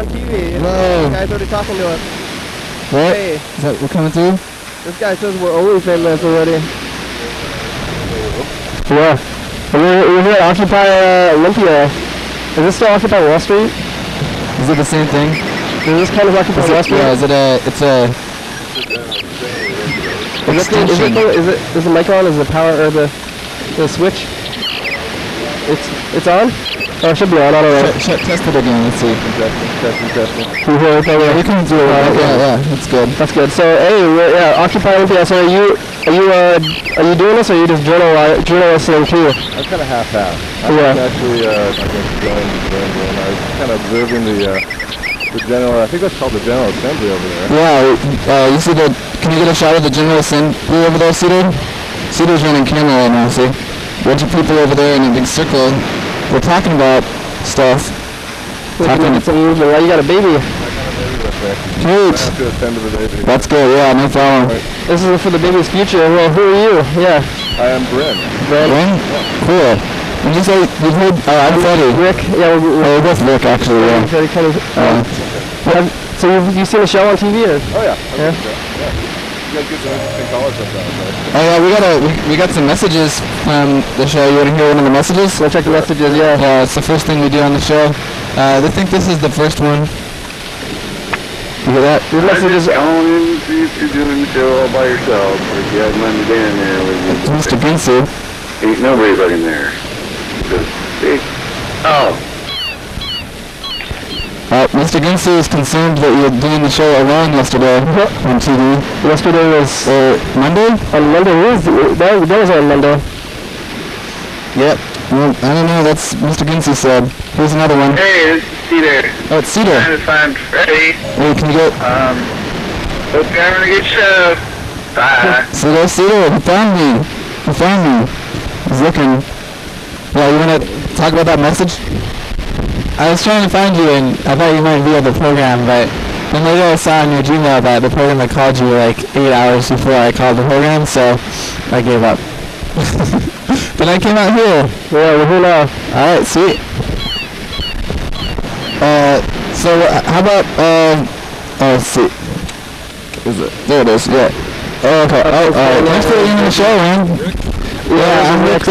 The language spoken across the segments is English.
on TV. Whoa. The guy's already talking to us. What? Hey. Is that we're coming through? This guy says we're always famous already. Yeah. We're here at Occupy Olympia. Is this still Occupy Wall Street? Is it the same thing? Is this kind of Occupy Wall Street? Yeah, Is the mic on? Is the power or the switch? It's on? Oh, it should be on. I don't know. Test it again. Let's see. Testing. Can you hear it? Yeah, we can do it. Yeah, that's good. That's good. So, hey, Occupy Olympia. So, are you doing this, or are you just journalisting too? I'm kind of half-half. I'm actually, I guess, joined. I was kind of observing the general. I think that's called the General Assembly over there. Yeah. You see can you get a shot of the General Assembly over there, Cedar? Cedar's running camera right now. See, a bunch of people over there in a big circle. We're talking about stuff. Why you got a baby? I got a baby right there. Huge. I have to attend to the baby. That's good. Yeah, no problem. Right. This is for the baby's future. Well, who are you? Yeah. I am Bryn. Bryn? Yeah. Cool. And you say you've heard? I'm Freddie. Rick. Yeah, we're both Rick actually. Yeah. So you've seen the show on TV? Or? Oh yeah. Yeah. You guys get some interesting callers sometimes, right? Oh yeah, we got some messages from the show. You want to hear one of the messages? We'll check the messages. Yeah. Yeah, it's the first thing we do on the show. They think this is the first one. You hear that? These messages. Calling in to see if you're doing the show all by yourself, or if you have Monday down there with you. It's Mr. Ginsu. Ain't nobody fucking there. See? Oh. Mr. Ginsu is concerned that you were doing the show alone yesterday on TV. Yesterday was Monday? On Monday. That was on Monday. Yep. Well, I don't know. That's Mr. Ginsu said. Here's another one. Hey, this is Cedar. Oh, it's Cedar. Trying to find Freddie. Hey, can you get... Hope you're having a good show. Bye. Cedar, he found me. He's looking. Yeah, you want to talk about that message? I was trying to find you, and I thought you might be on the program, but then later I saw on your Gmail that the program that called you like 8 hours before I called the program, so I gave up. Then I came out here. Yeah, we're here now. All right, sweet. So how about let's see. Is it? There it is. Yeah. Oh, okay. Thanks for being on the show, man. Yeah, I'm Rick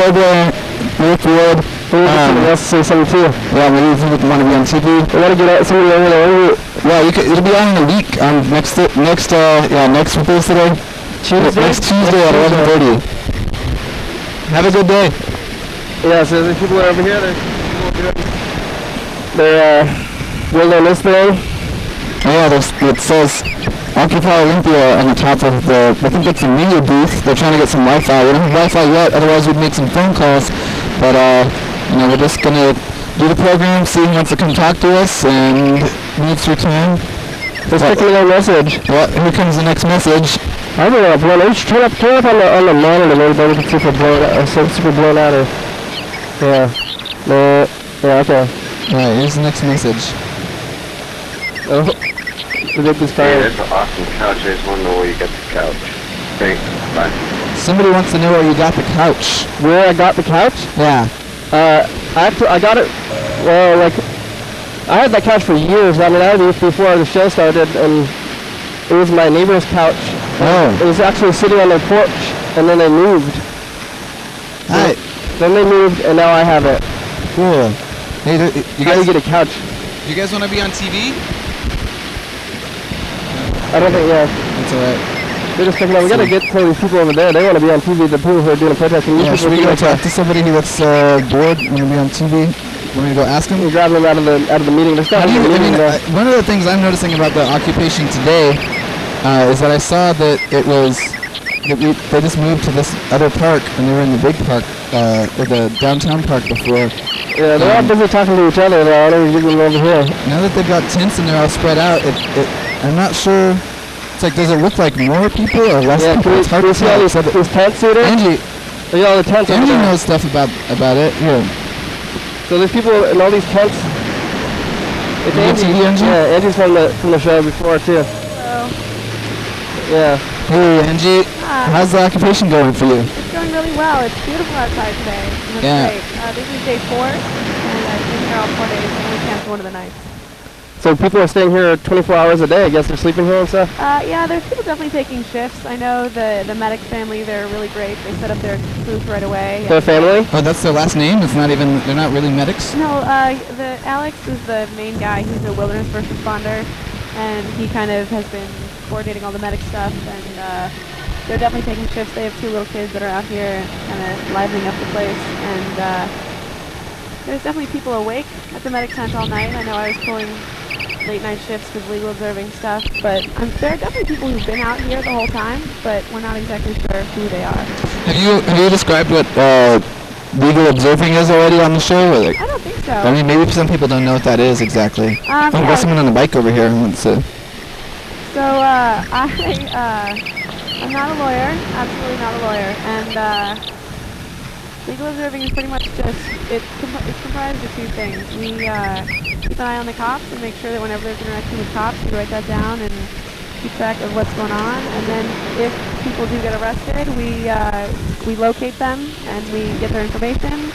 Wood. Somebody else to say something too. Yeah, maybe if you want to be on TV. We want to get out somebody over there. Yeah, it'll be on in a week. Next Thursday. Tuesday? Next Tuesday at 11:30. Have a good day. Yeah, so there's people over here. They're building this thing. Yeah, it says Occupy Olympia on the top of the, I think it's a media booth. They're trying to get some Wi-Fi. We don't have Wi-Fi yet, otherwise we'd make some phone calls. But, we're just going to do the program, see who wants to come talk to us, and needs your time. Let's pick another message. Well, here comes the next message. I don't know, blown out. Turn up on the monitor a little bit. We can see if we're blown out. Super blown out. Yeah, okay. Alright, here's the next message. Oh, the big is Hey, that's an awesome couch. I just want to know where you got the couch. Thanks. Bye. Somebody wants to know where you got the couch. Where I got the couch? Yeah. I got it, well, like, I had that couch for years. I mean, I had it before the show started, and it was my neighbor's couch. Oh. It was actually sitting on their porch, and then they moved. Hi. Then they moved, and now I have it. Cool. Hey, you How do guys you get a couch? Do you guys want to be on TV? I don't think, yeah. That's alright. They're just thinking, we gotta get some of these people over there. They want to be on TV, the people who are doing protesting. Yeah, should we go talk to somebody that's bored, want to be on TV? Want me to go ask him? We grab them out of the meeting. One of the things I'm noticing about the occupation today is that I saw that they just moved to this other park, and they were in the big park, or the downtown park before. Yeah, they're all busy talking to each other. I don't get them over here. Now that they've got tents and they're all spread out, I'm not sure. It's like, does it look like more people or less people? It's hard to see all these tents here? Angie, look at all the tents. Angie knows stuff about it. Here. So there's people in all these tents. It's Angie. Yeah, Angie's from the show before too. Hello. Yeah. Hey Angie, how's the occupation going for you? It's going really well. It's beautiful outside today. It's great. This is day 4, and I've been here all 4 days, and we camped one of the nights. So people are staying here 24 hours a day. I guess they're sleeping here and stuff? Yeah, there's people definitely taking shifts. I know the medic family, they're really great. They set up their booth right away. Their family? Oh, that's their last name? It's not even, they're not really medics? No, the Alex is the main guy. He's a wilderness first responder, and he kind of has been coordinating all the medic stuff, and they're definitely taking shifts. They have 2 little kids that are out here kind of livening up the place, and there's definitely people awake at the medic tent all night. I know I was pulling late night shifts with legal observing stuff, but there are definitely people who've been out here the whole time, but we're not exactly sure who they are. Have you described what legal observing is already on the show? Or like, I don't think so. I mean, maybe some people don't know what that is exactly. Yeah. Got someone on the bike over here. Let's see. So I'm not a lawyer, absolutely not a lawyer, and legal observing is pretty much just, it's comprised of 2 things. We keep an eye on the cops and make sure that whenever there's interaction with cops, we write that down and keep track of what's going on. And then if people do get arrested, we locate them and we get their information,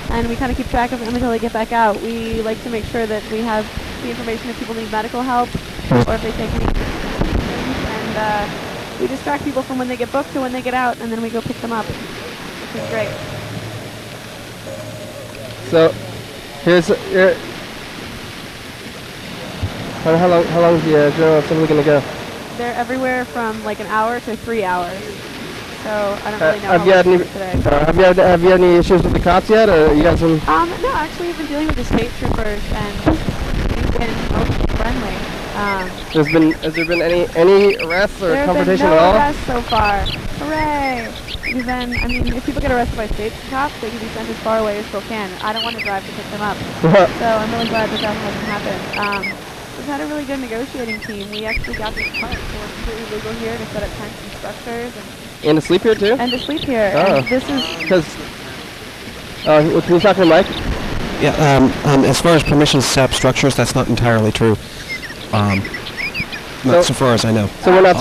and we kind of keep track of them until they get back out. We like to make sure that we have the information if people need medical help or if they take any things, and we just track people from when they get booked to when they get out, and then we go pick them up, which is great. So, here's how long is the General Assembly going to go? They're everywhere from like an hour to 3 hours. So I don't really know have how you had long any, it's today. have you had any issues with the cops yet, or you got some? No, actually we've been dealing with the state troopers, and they've been mostly friendly. Has there been any arrests or confrontation at all? There have been no arrests so far. Hooray! Even, I mean, if people get arrested by state cops, they can be sent as far away as Spokane. I don't want to drive to pick them up. So I'm really glad that hasn't happened. We've had a really good negotiating team. We actually got this part, so we're completely legal here to set up tents and structures. And to sleep here too? And to sleep here. Oh. And this is... Because... can you talk to Mike? Yeah, as far as permissions to set up structures, that's not entirely true. Not so far as I know. So we're not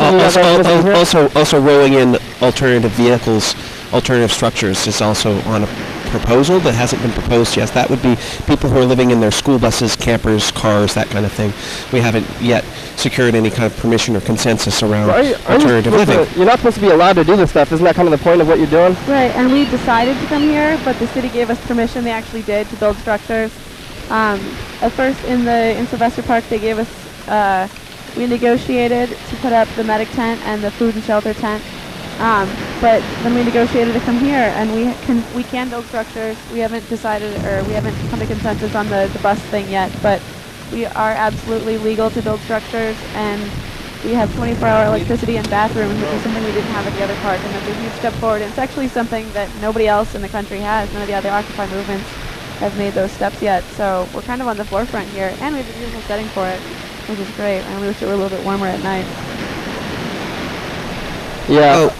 also rolling in alternative vehicles, alternative structures is also on a proposal that hasn't been proposed yet. That would be people who are living in their school buses, campers, cars, that kind of thing. We haven't yet secured any kind of permission or consensus around alternative living. You're not supposed to be allowed to do this stuff. Isn't that kind of the point of what you're doing? Right, and we decided to come here, but the city gave us permission. They actually did to build structures. At first in Sylvester Park, they gave us, we negotiated to put up the medic tent and the food and shelter tent. But then we negotiated to come here, and we can build structures. We haven't decided, or we haven't come to consensus on the bus thing yet, but we are absolutely legal to build structures, and we have 24-hour electricity and bathrooms, which is something we didn't have at the other park, and that's a huge step forward. And it's actually something that nobody else in the country has. None of the other Occupy movements have made those steps yet, so we're kind of on the forefront here, and we have a beautiful setting for it, which is great. I wish it were a little bit warmer at night. Yeah.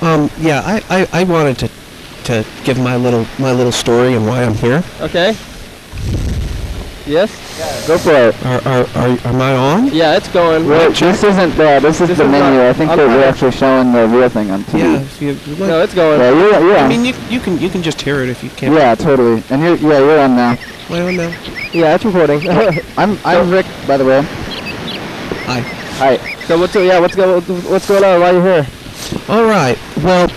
I wanted to give my little story and why I'm here. Okay. Yes. Yeah. Go for it. Am I on? Yeah, it's going. Well, this isn't this is the menu. I think we're actually showing the real thing on TV. Yeah. If you like. No, it's going. Yeah, you're on. I mean, you can just hear it if you can't. Yeah, totally. And you're on now. Am I on now? Yeah, it's recording. I'm Rick, by the way. Hi. Hi. So what's going on while you're here? All right. Well,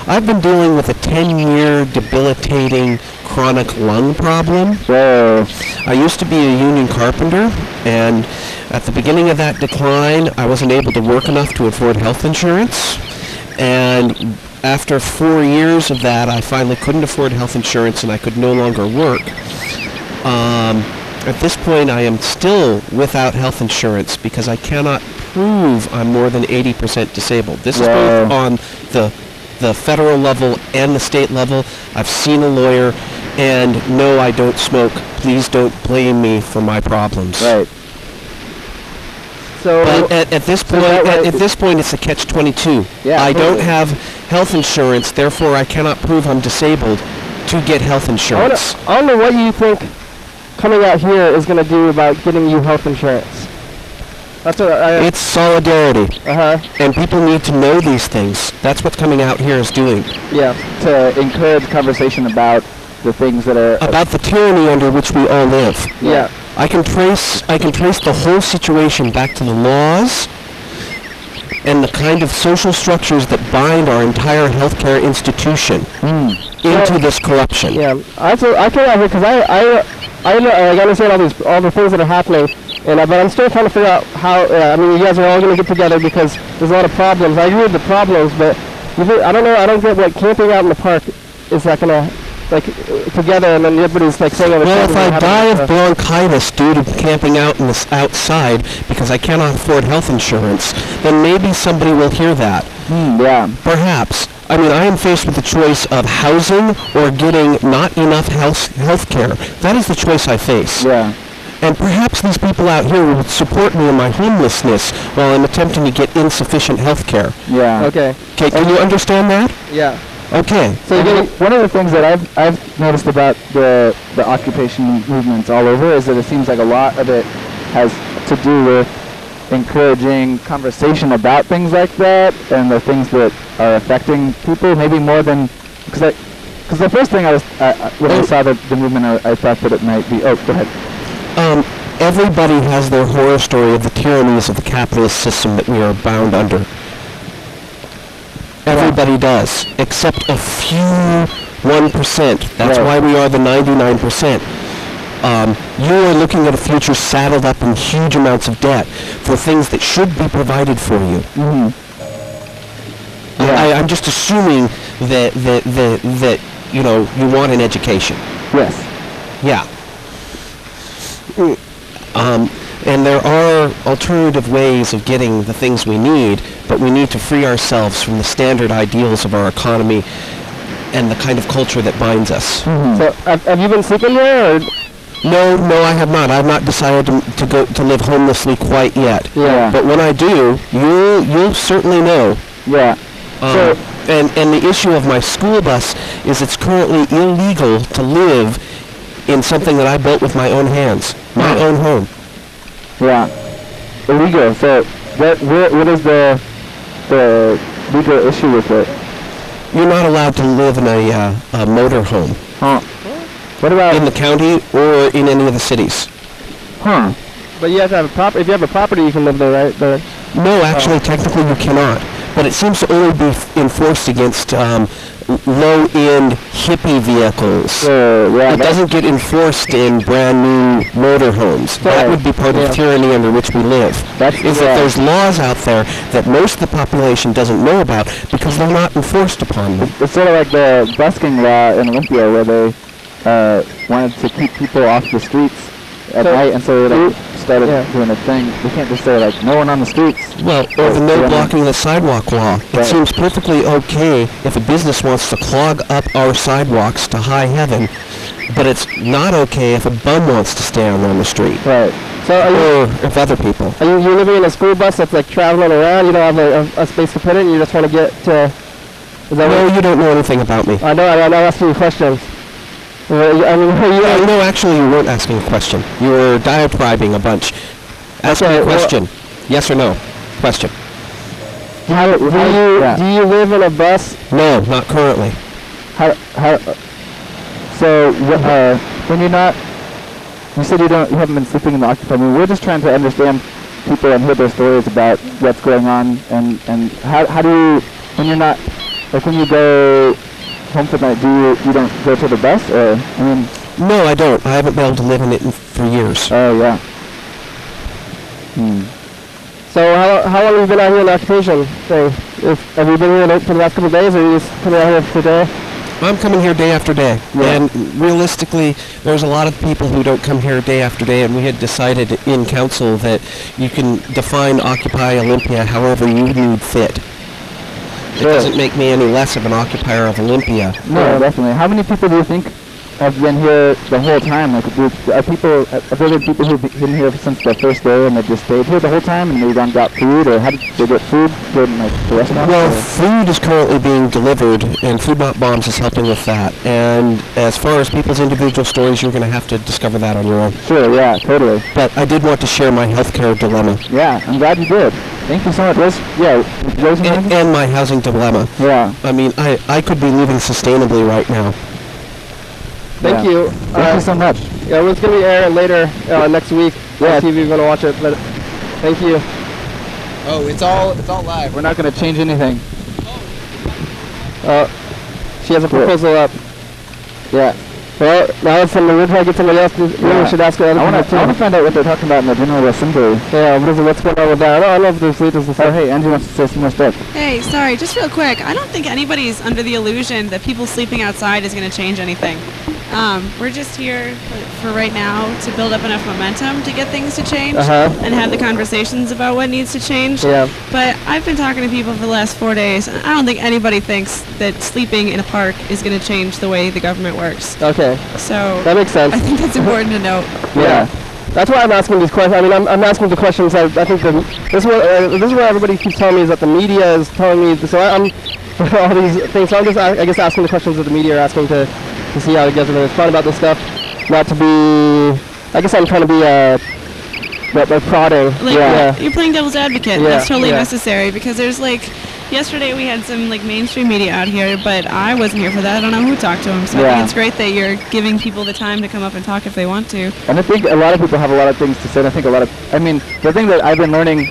I've been dealing with a 10-year debilitating chronic lung problem. Whoa. I used to be a union carpenter, and at the beginning of that decline, I wasn't able to work enough to afford health insurance. And after 4 years of that, I finally couldn't afford health insurance, and I could no longer work. At this point, I am still without health insurance because I cannot prove I'm more than 80% disabled. This is both on the federal level and the state level. I've seen a lawyer, and no, I don't smoke. Please don't blame me for my problems. Right. So at this point, it's a catch-22. Yeah, I don't have health insurance, therefore I cannot prove I'm disabled to get health insurance. I don't know what you think coming out here is going to do about getting you health insurance. That's what it's solidarity. And people need to know these things. That's what coming out here is doing. Yeah. To encourage conversation about the things that are... About the tyranny under which we all live. Yeah. I can trace the whole situation back to the laws and the kind of social structures that bind our entire healthcare institution into this corruption. Yeah, I feel like because I understand all the things that are happening, but I'm still trying to figure out how. I mean, you guys are all going to get together because there's a lot of problems. I agree with the problems, but I don't know. I don't get what camping out in the park is that going to together, and then everybody's saying. Well, if I die of bronchitis due to camping out in the outside because I cannot afford health insurance, then maybe somebody will hear that. Yeah. Perhaps. I mean, I am faced with the choice of housing or getting not enough health care. That is the choice I face. Yeah. And perhaps these people out here will support me in my homelessness while I'm attempting to get insufficient health care. Yeah. Okay. Okay, can you understand that? Yeah. Okay. So one of the things that I've noticed about the occupation movements all over is that it seems like a lot of it has to do with encouraging conversation about things like that and the things that are affecting people, maybe more than because the first thing when I saw the movement, I thought that it might be. Oh, go ahead. Everybody has their horror story of the tyrannies of the capitalist system that we are bound under. Everybody does, except a few 1%. That's why we are the 99%. You are looking at a future saddled up in huge amounts of debt for things that should be provided for you. I'm just assuming that you want an education. Yes. Yeah. And there are alternative ways of getting the things we need, but we need to free ourselves from the standard ideals of our economy and the kind of culture that binds us. So, have you been sleeping there, or? No, I have not. I have not decided to live homelessly quite yet. Yeah. But when I do, you'll certainly know. Yeah. And the issue of my school bus is it's currently illegal to live in something that I built with my own hands, my own home. Yeah. Illegal. So what is the legal issue with it? You're not allowed to live in a motor home. Huh. What about in the county or in any of the cities? Huh. But you have to have a property. If you have a property, you can live there, right? There. No, actually, technically you cannot. But it seems to only be enforced against low-end hippie vehicles. It doesn't get enforced in brand-new motorhomes. That would be part of the tyranny under which we live. That there's laws out there that most of the population doesn't know about because they're not enforced upon them. It's sort of like the busking law in Olympia where they wanted to keep people off the streets at night, and so they started doing a thing. We can't just say no one on the streets. Well, or the no blocking the sidewalk law. It seems perfectly okay if a business wants to clog up our sidewalks to high heaven, but it's not okay if a bum wants to stand on the street. Right. So or if other people. Are you living in a school bus that's traveling around? You don't have a space to put it, and you just want to get to... No, you don't know anything about me. I know. I'm asking you questions. No, actually, you weren't asking a question. You were diatribing a bunch. Ask me a question. Yes or no? Question. Do you live in a bus? No, not currently. So when you're not, you said you haven't been sleeping in the occupied. I mean, we're just trying to understand people and hear their stories about what's going on, and how do you, when you're not, when you go home for the night, you don't go to the bus, or No, I don't. I haven't been able to live in it for years. Oh yeah. So how long have you been out here in the occupation thing? Have you been here for the last couple of days, or are you just coming out here today? I'm coming here day after day, and realistically, there's a lot of people who don't come here day after day, and we had decided in council that you can define Occupy Olympia however you need fit. It doesn't make me any less of an occupier of Olympia. No, definitely. How many people do you think have been here the whole time? Have there been people who've been here since the first day and they just stayed here the whole time and they got food, or how did they get food? From the restaurant? Well, food is currently being delivered, and Food Not Bombs is helping with that. And as far as people's individual stories, you're going to have to discover that on your own. Sure, yeah, totally. But I did want to share my healthcare dilemma. Yeah, I'm glad you did. Thank you so much. And my housing dilemma. Yeah. I mean, I could be living sustainably right now. Thank you. Thank you so much. Yeah, it's going to be airing later next week. Yeah, TV, you're going to watch it. But thank you. Oh, it's all live. We're not going to change anything. She has a proposal up. Yeah. Well, now it's something we're trying to get somebody else to. We should ask other people too. I want to find out what they're talking about in the General Assembly. Yeah, what's going on with that? I don't know if there's leaders and stuff. Oh, hey, Angie wants to say some more stuff. Hey, sorry, just real quick. I don't think anybody's under the illusion that people sleeping outside is going to change anything. We're just here for right now to build up enough momentum to get things to change and have the conversations about what needs to change. Yeah. But I've been talking to people for the last 4 days, and I don't think anybody thinks that sleeping in a park is going to change the way the government works. Okay. So that makes sense. I think that's important to note. Yeah. That's why I'm asking these questions. I mean, I'm asking the questions. I think this is what everybody keeps telling me is that the media is telling me. So I'm for all these things. So I'm just, I guess, asking the questions that the media are asking to see how the government is fun about this stuff. Not to be. I guess I'm trying to be prodding. Like, you're playing devil's advocate. Yeah. That's totally necessary because there's yesterday we had some mainstream media out here, but I wasn't here for that. I don't know who talked to them. So I think it's great that you're giving people the time to come up and talk if they want to. And I think a lot of people have a lot of things to say. And I think the thing that I've been learning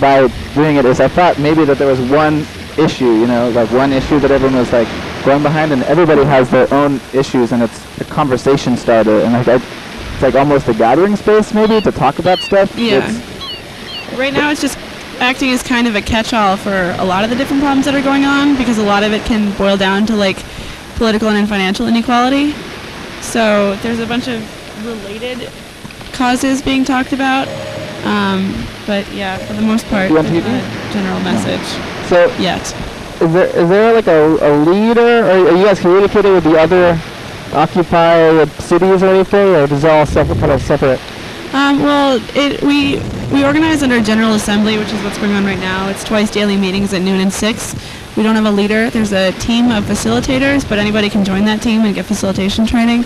by doing it is I thought maybe that there was one issue, one issue that everyone was going behind, and everybody has their own issues, and it's a conversation starter, and it's almost a gathering space maybe to talk about stuff. Yeah. Right now it's just acting as kind of a catch-all for a lot of the different problems that are going on, because a lot of it can boil down to political and financial inequality. So there's a bunch of related causes being talked about, but yeah, for the most part, there's a general message. So is there a leader, or are you guys communicating with the other Occupy cities or anything, or is it all separate? Well, we organize under General Assembly, which is what's going on right now. It's twice daily meetings at noon and 6. We don't have a leader. There's a team of facilitators, but anybody can join that team and get facilitation training.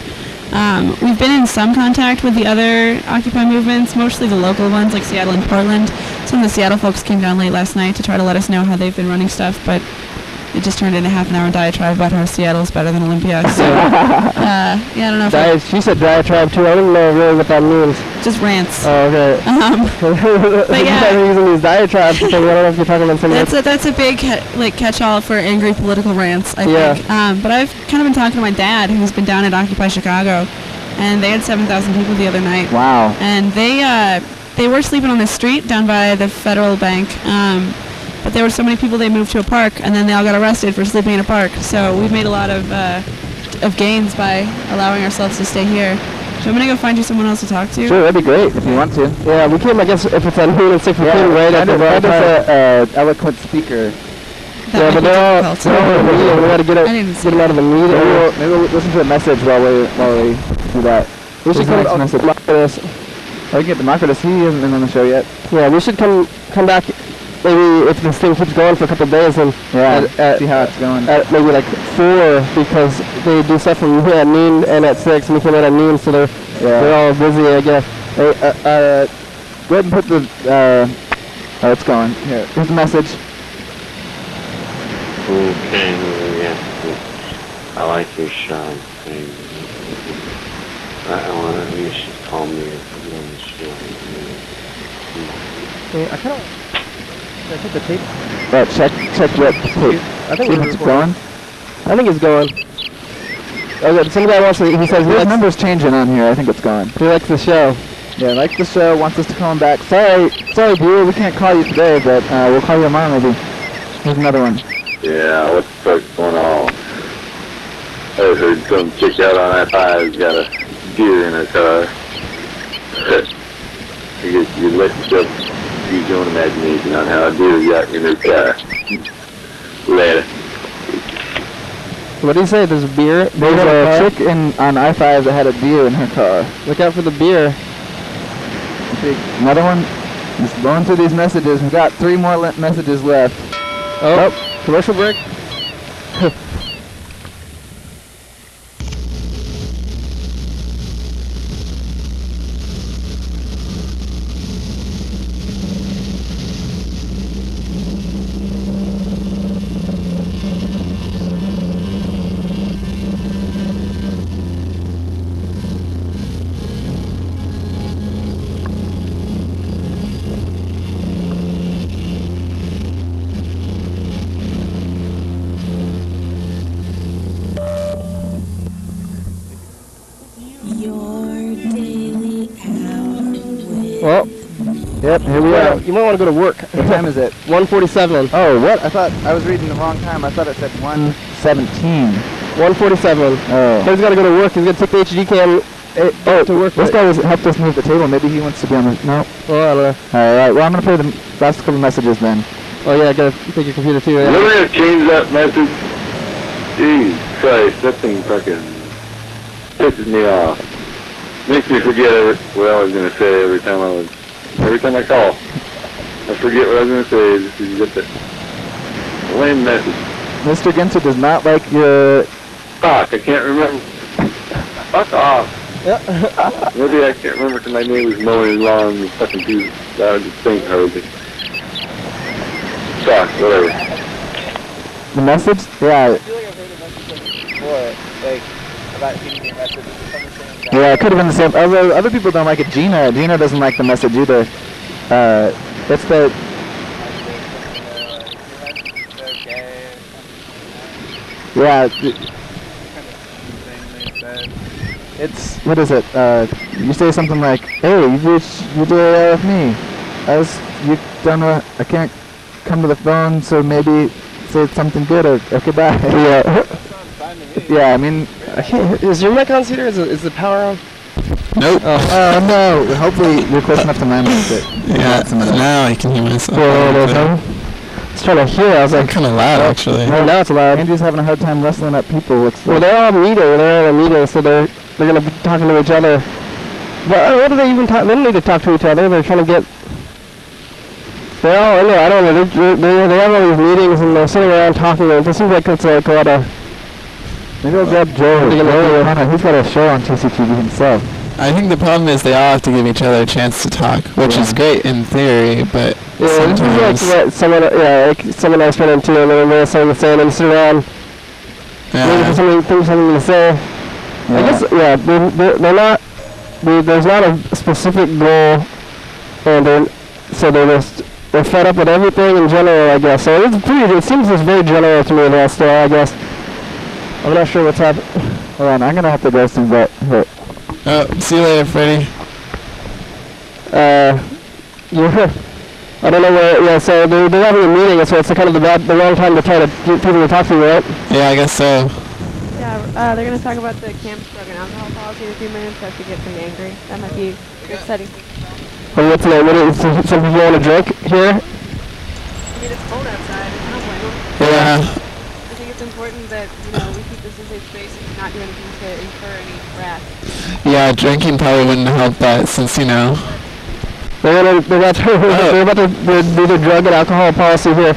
We've been in some contact with the other Occupy movements, mostly the local ones like Seattle and Portland. Some of the Seattle folks came down late last night to try to let us know how they've been running stuff, but it just turned into half an hour diatribe about how Seattle's better than Olympia. So, I don't know. She said diatribe too. I don't know really what that means. Just rants. Oh, okay. But yeah, you're using these diatribes. So I don't know if you're talking about something. That's a big catch-all for angry political rants, I think. But I've kind of been talking to my dad, who's been down at Occupy Chicago, and they had 7,000 people the other night. Wow. And they were sleeping on the street down by the Federal Bank. But there were so many people they moved to a park, and then they all got arrested for sleeping in a park. So we've made a lot of gains by allowing ourselves to stay here. So I'm going to go find you someone else to talk to. Sure, that'd be great if you want to. Yeah, we came, I guess, if it's on noon and 6, we came right at the right time. Eloquent speaker. That but they're all in the meeting. We got to get them out of the meeting. Maybe we'll listen to a message while we do that. We should come to Democratus. Oh, we can get Democratus. He hasn't been on the show yet. Yeah, we should come back. Maybe if this thing keeps going for a couple of days, and see how it's going. At maybe 4, because they do stuff from at noon and at 6, and we come in at noon, so they're all busy, I guess. Hey, go ahead and put the. Oh, it's going. Here's the message. Okay, yeah. I like your shot thing. You should call me if you're on the show. I kind of. I think the tape. Check what tape. I think it's going. I think it's going. Okay, some guy wants to. He says his number's changing on here. I think it's going. He likes the show. Yeah, likes the show. Wants us to call him back. Sorry, dude. We can't call you today, but we'll call you tomorrow maybe. Here's another one. Yeah, what the fuck's going on? I heard some chick out on I-5's got a deer in her car. You let yourself use your own imagination on how a deer got in her car. Later. What do you say? There's beer? There's a chick on I-5 that had a deer in her car. Look out for the beer. Another one? Just going through these messages. We've got 3 more messages left. Oh, commercial break? Yep, here we are. You might want to go to work. What time is it? 1:47. Oh, what? I thought I was reading the wrong time. I thought it said 1:17. 1:47. Oh. He's got to go to work. He's going to take the HD cam. To work. This guy helped us move the table. Maybe he wants to be on the... No. Oh, I don't know. All right. Well, I'm going to play the last couple of messages then. Oh, yeah, I got to take your computer too. Let me change that message. Jeez Christ, that thing fucking pisses me off. Makes me forget what I was going to say every time I call. I forget what I was going to say just to get that lame message. Mr. Ginter does not like your... Fuck, I can't remember. Fuck off. Maybe I can't remember because my neighbor's mowing his lawn and fucking dude. I would just think hardly. Fuck, whatever. The message? Yeah. I feel like I've heard a message before, like about hitting your message. Yeah, it could have been the same. Other people don't like it. Gina doesn't like the message either. It's the... Yeah. It's, what is it? You say something like, hey, you did it with me. I can't come to the phone, so maybe say something good or goodbye. Yeah. Yeah, I mean, Is your mic on, Cedar? Is the power on? nope. Oh, no. Hopefully you're close enough to my mic that Now I can hear myself. I was trying to hear. I was like, Kind of loud, actually. well, now it's loud. Andrew's having a hard time wrestling up people. Well, they're all meeting. They're in a meeting, so they're going to be talking to each other. But what do they even talk? They don't need to talk to each other. They're trying to get... They're all in there. I don't know. They have all these meetings and they're sitting around talking. It seems like it's like a lot of... Maybe I'll grab Joe. He's got a show on TCTV himself. I think the problem is they all have to give each other a chance to talk, which is great in theory, but sometimes... This is like what someone else ran into, and then they're saying the same, and sit around waiting for somebody to think something to say. Yeah. I guess, they're not... There's not a specific goal, and they're fed up with everything in general, I guess. So it seems just very general to me though, still, I guess. I'm not sure what's happening. Hold on, I'm going to have to go some but Oh, see you later, Freddie. I don't know where, so they're having a meeting, so it's kind of the wrong time to try to get people to talk to you, right? Yeah, I guess so. Yeah, they're going to talk about the campus drug and alcohol policy in a few minutes. I have to get pretty angry. That might be exciting. Well, what's the, some people want to drink here? I mean, it's cold outside. I don't blame them. Yeah. I think it's important that, we keep this a safe space and not do anything to incur any wrath. Yeah, drinking probably wouldn't help that since, They're about to do the drug and alcohol policy here.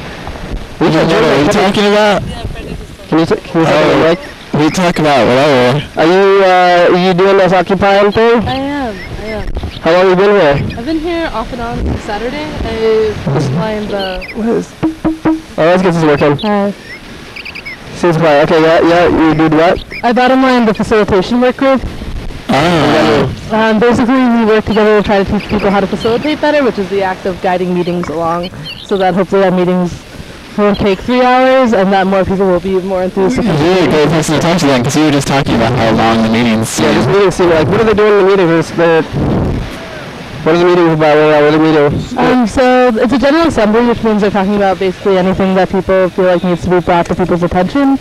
What are you talking about? Can you talk about the mic? We talk about whatever. Are you doing this occupying thing? I am. How long have you been here? I've been here off and on since Saturday. I lined the... Oh, let's get this working. Seems quiet. Okay, yeah, you did what? I bottom lined the facilitation work group. Basically, we work together to try to teach people how to facilitate better, which is the act of guiding meetings along, so that hopefully our meetings will take 3 hours, and that more people will be more enthused. You're a really great person to talk to then, because you were just talking about how long the meetings seem. Yeah, just meetings seem like, what are they doing in the meetings? What are the meetings about? What are the meetings? So it's a general assembly, which means they're talking about basically anything that people feel like needs to be brought to people's attention.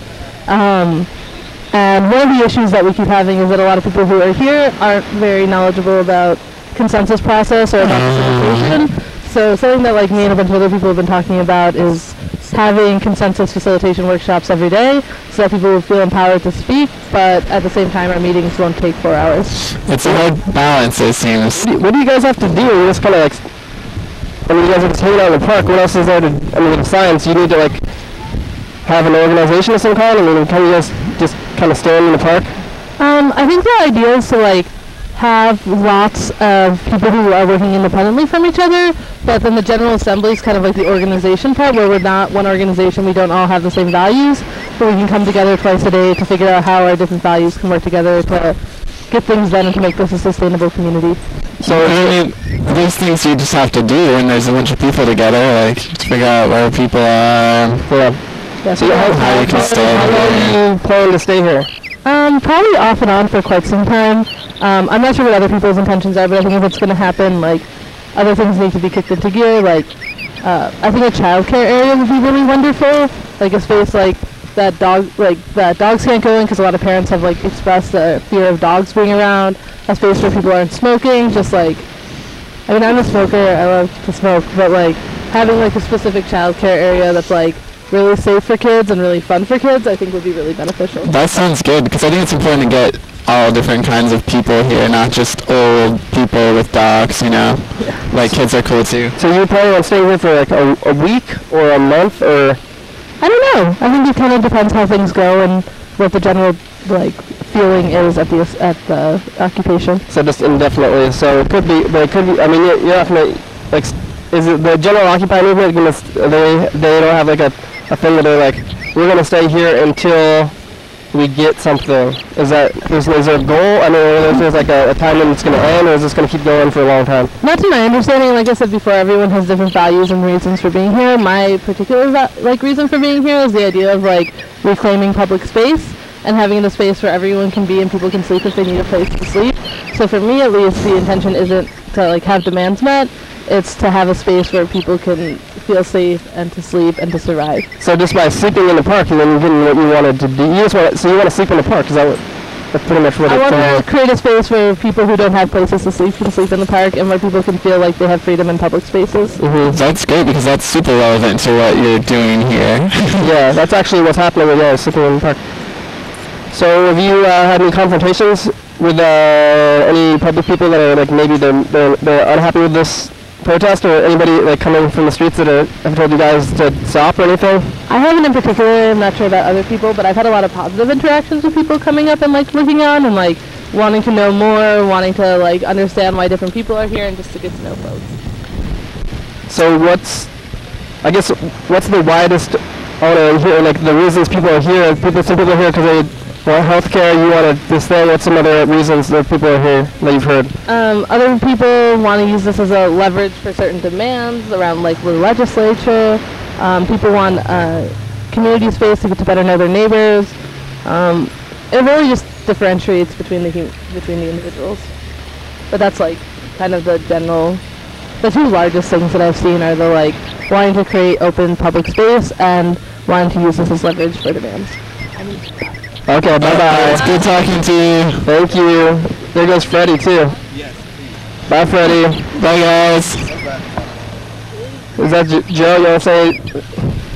And one of the issues that we keep having is that a lot of people who are here aren't very knowledgeable about consensus process or about facilitation. So something that like me and a bunch of other people have been talking about is having consensus facilitation workshops every day so that people will feel empowered to speak, but at the same time our meetings won't take 4 hours. It's a hard balance, it seems. What do you guys have to do? You just kind of like, you guys are just hanging out in the park. What else is there to, with science, you need to like have an organization of some kind? Can you guys just kind of stand in the park? I think the idea is to like have lots of people who are working independently from each other, but then the General Assembly is kind of like the organization part, where we're not one organization, we don't all have the same values, but we can come together twice a day to figure out how our different values can work together to get things done and to make this a sustainable community. So there's things you just have to do when there's a bunch of people together, like to figure out where people are. Yeah, so how you can stay. How long do you plan to stay here? Probably off and on for quite some time. I'm not sure what other people's intentions are, but I think if it's going to happen, like, other things need to be kicked into gear. Like, I think a childcare area would be really wonderful. Like a space like that dogs can't go in because a lot of parents have like expressed a fear of dogs being around. A space where people aren't smoking. Just like, I mean, I'm a smoker. I love to smoke, but like having like a specific childcare area that's like really safe for kids and really fun for kids, I think would be really beneficial. That sounds good, because I think it's important to get all different kinds of people here, not just old people with dogs, you know? Yeah. Like, kids are cool too. So you're planning on staying here for like a week or a month, or? I don't know. I think it kind of depends how things go and what the general like feeling is at the occupation. So just indefinitely. So it could be, but it could be. I mean, you're not gonna like. Is it the general Occupy movement gonna? They don't have like a thing that they're like, we're gonna stay here until we get something. Is there a goal? I mean, is there like a time when it's gonna end, or is this gonna keep going for a long time? Not to my understanding. Like I said before, everyone has different values and reasons for being here. My particular reason for being here is the idea of like reclaiming public space and having the space where everyone can be and people can sleep if they need a place to sleep. So for me, at least, the intention isn't to like have demands met. It's to have a space where people can feel safe and to sleep and to survive. So just by sleeping in the park and then getting what you wanted to do, you want to sleep in the park? Is that's pretty much what I want to create a space where people who don't have places to sleep can sleep in the park, and where people can feel like they have freedom in public spaces. Mm-hmm. That's great, because that's super relevant to what you're doing here. Yeah, that's actually what's happening with sleeping in the park. So have you had any confrontations with any public people that are like maybe they're unhappy with this protest, or anybody like coming from the streets that have told you guys to stop or anything? I haven't in particular. I'm not sure about other people, but I've had a lot of positive interactions with people coming up and like looking on and like wanting to know more, wanting to like understand why different people are here and just to get to know folks. So what's the widest order here, like the reasons people are here? Some people are here because they want healthcare, you want this thing. What's some other reasons that people are here that you've heard? Other people want to use this as a leverage for certain demands around like the legislature. People want community space to get to better know their neighbors. It really just differentiates between the individuals. But that's like kind of the two largest things that I've seen are the like wanting to create open public space and wanting to use this as leverage for demands. Okay, bye-bye. It's good talking to you. Thank you. There goes Freddie, too. Yes. Bye, Freddie. Bye, guys. Is that Joe? You want to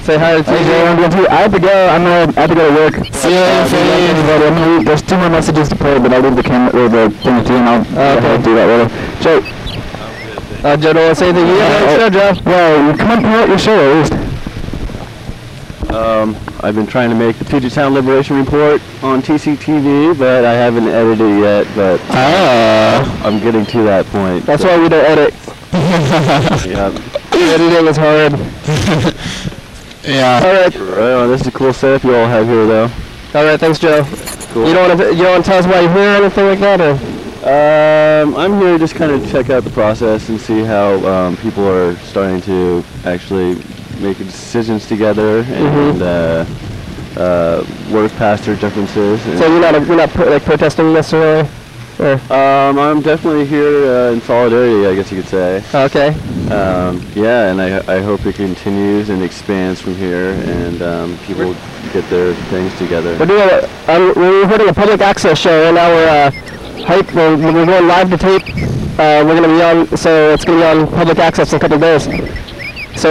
say hi to Joe? I have to go. I have to go to work. See you later, Freddie. There's 2 more messages to play, but I'll leave the camera or the thing with you, and I'll do that later. Joe. Joe, don't want to say anything? Yeah, Joe. Well, come on, promote your show at least. I've been trying to make the Puget Sound Liberation Report on TCTV, but I haven't edited it yet, but I'm getting to that point. That's why we don't edit. Yeah. Editing is hard. Yeah. Alright. Well, this is a cool setup you all have here, though. Alright, thanks, Joe. Cool. You don't want to tell us why you're here or anything like that, or? I'm here just kind of check out the process and see how people are starting to actually make decisions together and work past their differences. So you're not protesting necessarily? Or? I'm definitely here in solidarity, I guess you could say. Okay. Yeah, and I hope it continues and expands from here, and people get their things together. We're recording a public access show, and now we're going live to tape. We're going to be on, so it's going to be on public access in a couple of days. So,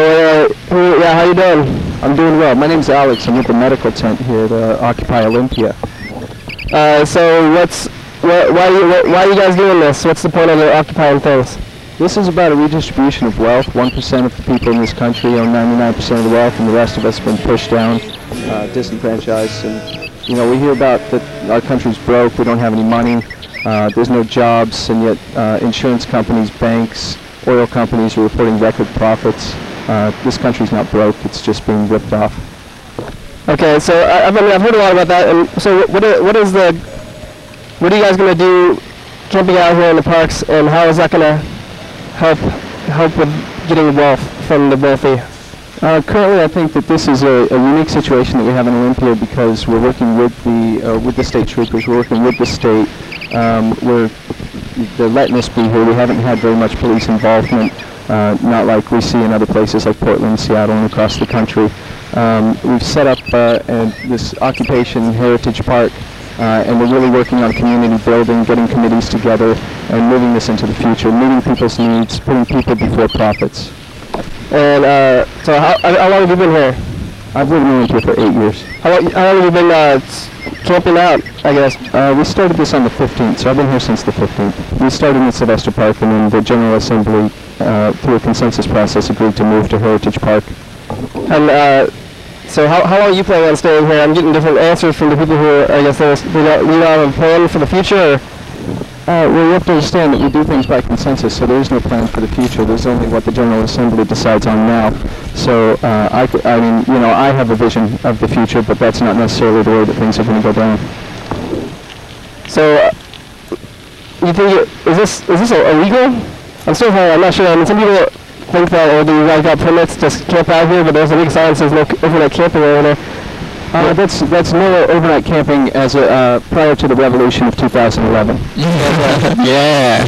how you doing? I'm doing well. My name's Alex. I'm at the medical tent here at Occupy Olympia. So why are you guys doing this? What's the point of the occupying things? This is about a redistribution of wealth. 1% of the people in this country own 99% of the wealth, and the rest of us have been pushed down, disenfranchised. And, we hear about that our country's broke, we don't have any money, there's no jobs, and yet insurance companies, banks, oil companies are reporting record profits. This country's not broke, it's just being ripped off. Okay, so I've heard a lot about that, and so what are you guys going to do camping out here in the parks, and how is that going to help with getting wealth from the wealthy? Currently, I think that this is a unique situation that we have in Olympia because we're working with the state troopers, we're working with the state, we're they're letting us be here. We haven't had very much police involvement, not like we see in other places like Portland, Seattle, and across the country. We've set up this occupation heritage park, and we're really working on community building, getting committees together, and moving this into the future, meeting people's needs, putting people before profits. And so how long have you been here? I've lived in Olympia for 8 years. How long have you been camping out, I guess? We started this on the 15th, so I've been here since the 15th. We started in Sylvester Park, and then the General Assembly, through a consensus process, agreed to move to Heritage Park. And so how long are you planning on staying here? I'm getting different answers from the people who are, I guess, we don't have a plan for the future, or? Well, you have to understand that we do things by consensus, so there is no plan for the future. There's only what the General Assembly decides on now. So, I mean, you know, I have a vision of the future, but that's not necessarily the way that things are going to go down. So, you think is this illegal? I'm not sure. I mean, some people think that you guys got permits to camp out here, but there's a big sign that says no overnight camping over there. That's no overnight camping as prior to the revolution of 2011. Yeah.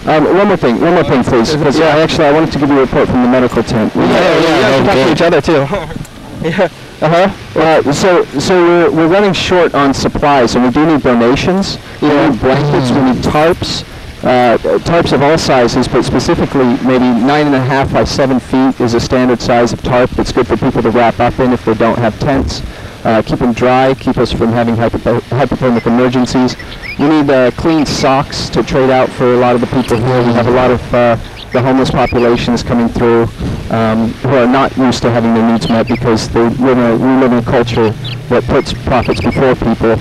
One more thing, please. Because actually, I wanted to give you a report from the medical tent. Yeah. Talk to each other too. Yeah. So we're running short on supplies, and we do need donations. We need blankets. We need tarps. Tarps of all sizes, but specifically maybe 9.5 by 7 feet is a standard size of tarp that's good for people to wrap up in if they don't have tents. Keep them dry, keep us from having hypothermic emergencies. We need clean socks to trade out for a lot of the people here. We have a lot of the homeless population is coming through who are not used to having their needs met because we live in a culture that puts profits before people.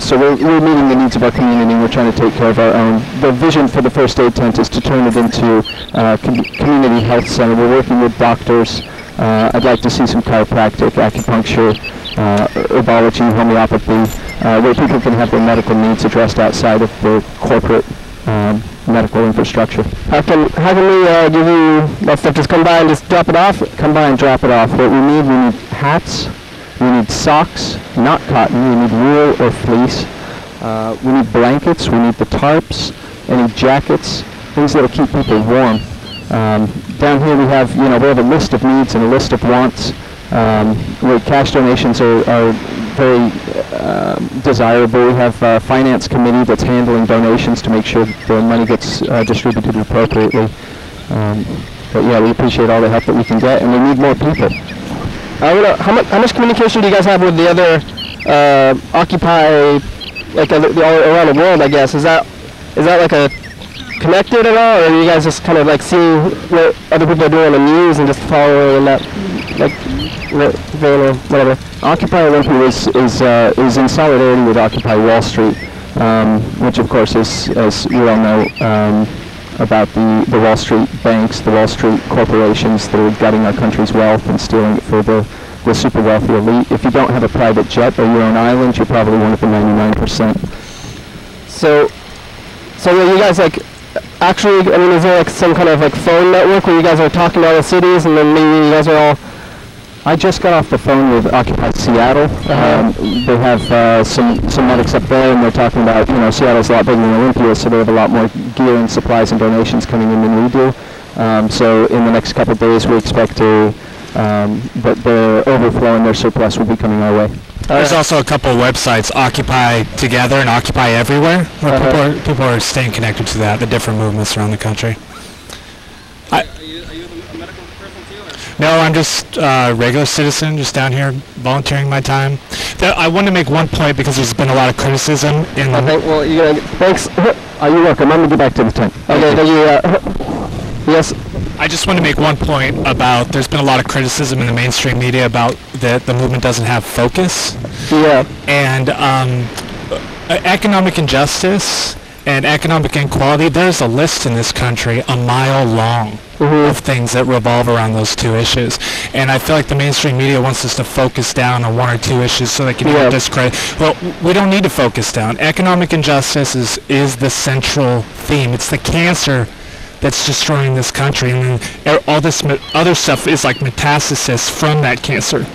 So we're meeting the needs of our community. We're trying to take care of our own. The vision for the first aid tent is to turn it into a community health center. We're working with doctors. I'd like to see some chiropractic, acupuncture, herbology, homeopathy, where people can have their medical needs addressed outside of the corporate medical infrastructure. How can we give you that stuff? Just come by and just drop it off? Come by and drop it off. What we need hats. We need socks, not cotton. We need wool or fleece. We need blankets. We need the tarps. Any jackets, things that'll keep people warm. Down here we have a list of needs and a list of wants. Where cash donations are very desirable. We have a finance committee that's handling donations to make sure the money gets distributed appropriately. But yeah, we appreciate all the help that we can get, and we need more people. How much communication do you guys have with the other Occupy, like all around the world? I guess is that like a connected at all, or are you guys just kind of like seeing what other people are doing on the news and just following that, like whatever? Occupy Olympia is in solidarity with Occupy Wall Street, which of course is, as we all know, about the Wall Street banks, the Wall Street corporations that are gutting our country's wealth and stealing it for the super wealthy elite. If you don't have a private jet or your own island, you're probably one of the 99%. So you guys actually, I mean, is there like some kind of like phone network where you guys are talking to all the cities, and then maybe you guys are all? I just got off the phone with Occupy Seattle. They have some medics up there, and they're talking about, Seattle's a lot bigger than Olympia, so they have a lot more gear and supplies and donations coming in than we do. So in the next couple of days, we expect that their overflow and their surplus will be coming our way. There's also a couple of websites, Occupy Together and Occupy Everywhere, where people are staying connected to the different movements around the country. Are you a medical person too? Or? No, I'm just a regular citizen, just down here volunteering my time. I want to make one point because there's been a lot of criticism in the... Okay, well, thanks. You're welcome. I'm going to get back to the tent. Okay, thank you. Yes. I just want to make one point about there's been a lot of criticism in the mainstream media about that the movement doesn't have focus. Yeah. And economic injustice and economic inequality, there's a list in this country a mile long of things that revolve around those two issues. And I feel like the mainstream media wants us to focus down on one or two issues so they can discredit. Well, we don't need to focus down. Economic injustice is the central theme. It's the cancer that's destroying this country, and then all this other stuff is like metastasis from that cancer.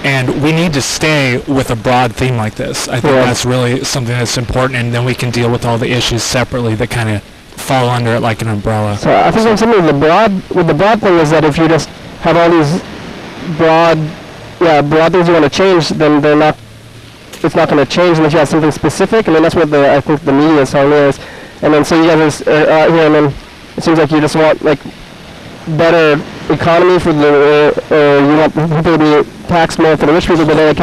And we need to stay with a broad theme like this. I think that's really something that's important, and then we can deal with all the issues separately that kind of fall under it like an umbrella. So I think something with the broad thing is that if you just have all these broad things you want to change, then it's not going to change unless you have something specific, and then that's what I think the media song is. And then so you guys are out here, and then it seems like you just want like better economy for you want people to be taxed more for the rich people, but then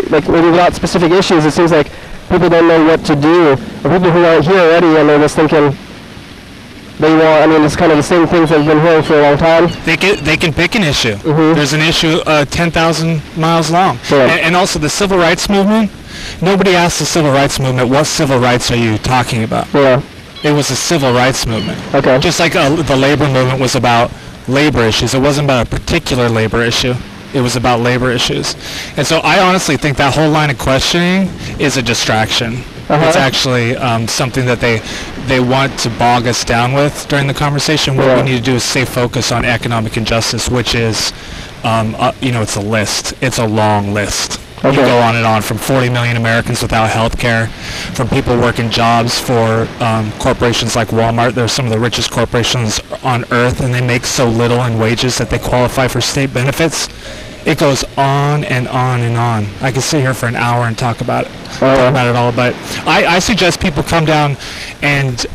like maybe without specific issues, it seems like people don't know what to do, or people who aren't here already and they're just thinking they want. I mean, it's kind of the same things they've been hearing for a long time. They can pick an issue. There's an issue 10,000 miles long, and also the civil rights movement. Nobody asked the civil rights movement, what civil rights are you talking about? Yeah. It was a civil rights movement. Okay. Just like the labor movement was about labor issues. It wasn't about a particular labor issue. It was about labor issues. And so I honestly think that whole line of questioning is a distraction. It's actually something that they want to bog us down with during the conversation. What we need to do is stay focused on economic injustice, which is, it's a list. It's a long list. You go on and on, from 40 million Americans without health care, from people working jobs for corporations like Walmart. They're some of the richest corporations on earth, and they make so little in wages that they qualify for state benefits. It goes on and on and on. I could sit here for an hour and talk about it all, but I suggest people come down and